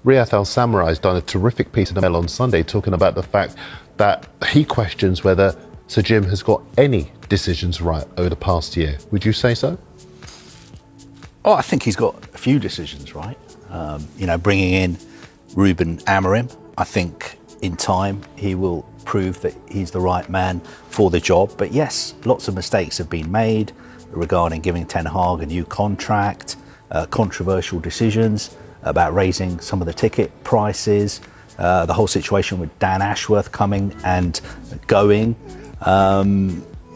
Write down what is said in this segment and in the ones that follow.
Riyad Al Samarai's has done a terrific piece in the Mail on Sunday talking about the fact that he questions whether Sir Jim has got any decisions right over the past year. Would you say so? Oh, I think he's got a few decisions right. Bringing in Ruben Amorim, I think in time he will prove that he's the right man for the job. But yes, lots of mistakes have been made regarding giving Ten Hag a new contract, controversial decisions about raising some of the ticket prices, the whole situation with Dan Ashworth coming and going.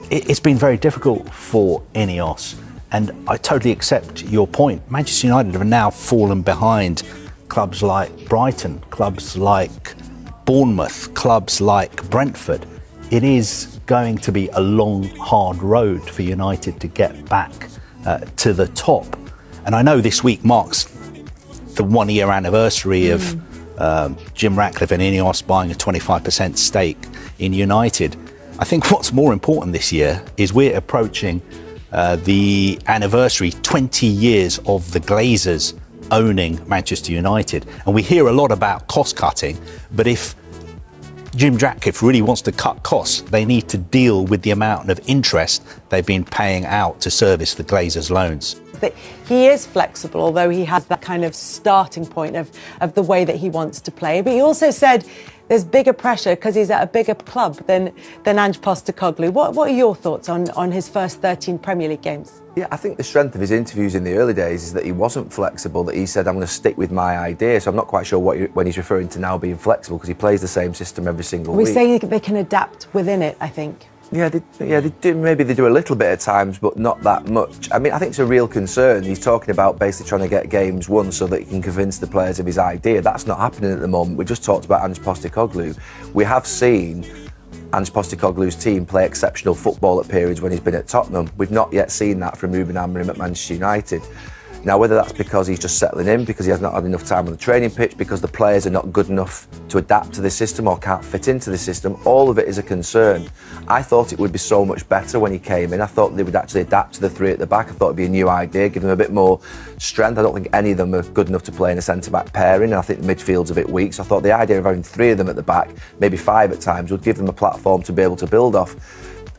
It's been very difficult for INEOS, and I totally accept your point. Manchester United have now fallen behind clubs like Brighton, clubs like Bournemouth, clubs like Brentford. It is going to be a long, hard road for United to get back to the top. And I know this week marks the 1-year anniversary of Jim Ratcliffe and INEOS buying a 25% stake in United. I think what's more important this year is we're approaching the anniversary, 20 years of the Glazers owning Manchester United. And we hear a lot about cost cutting, but if Jim Ratcliffe really wants to cut costs, they need to deal with the amount of interest they've been paying out to service the Glazers' loans. That he is flexible, although he has that kind of starting point of the way that he wants to play. But he also said there's bigger pressure because he's at a bigger club than Ange Postecoglou. What are your thoughts on his first 13 Premier League games? Yeah, I think the strength of his interviews in the early days is that he wasn't flexible, that he said, I'm going to stick with my idea. So I'm not quite sure when he's referring to now being flexible, because he plays the same system every single week. We say they can adapt within it, I think. Yeah, they do. Maybe they do a little bit at times, but not that much. I mean, I think it's a real concern. He's talking about basically trying to get games won so that he can convince the players of his idea. That's not happening at the moment. We just talked about Ange Postecoglou. We have seen Ange Postecoglou's team play exceptional football at periods when he's been at Tottenham. We've not yet seen that from Ruben Amorim at Manchester United. Now, whether that's because he's just settling in, because he has not had enough time on the training pitch, because the players are not good enough to adapt to the system or can't fit into the system, all of it is a concern. I thought it would be so much better when he came in. I thought they would actually adapt to the three at the back. I thought it'd be a new idea, give them a bit more strength. I don't think any of them are good enough to play in a centre-back pairing, and I think the midfield's a bit weak. So I thought the idea of having three of them at the back, maybe five at times, would give them a platform to be able to build off.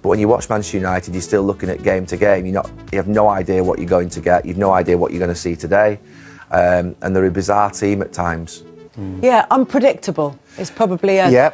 But when you watch Manchester United, you're still looking at game to game. You have no idea what you're going to get. You've no idea what you're going to see today. And they're a bizarre team at times. Yeah, unpredictable is probably a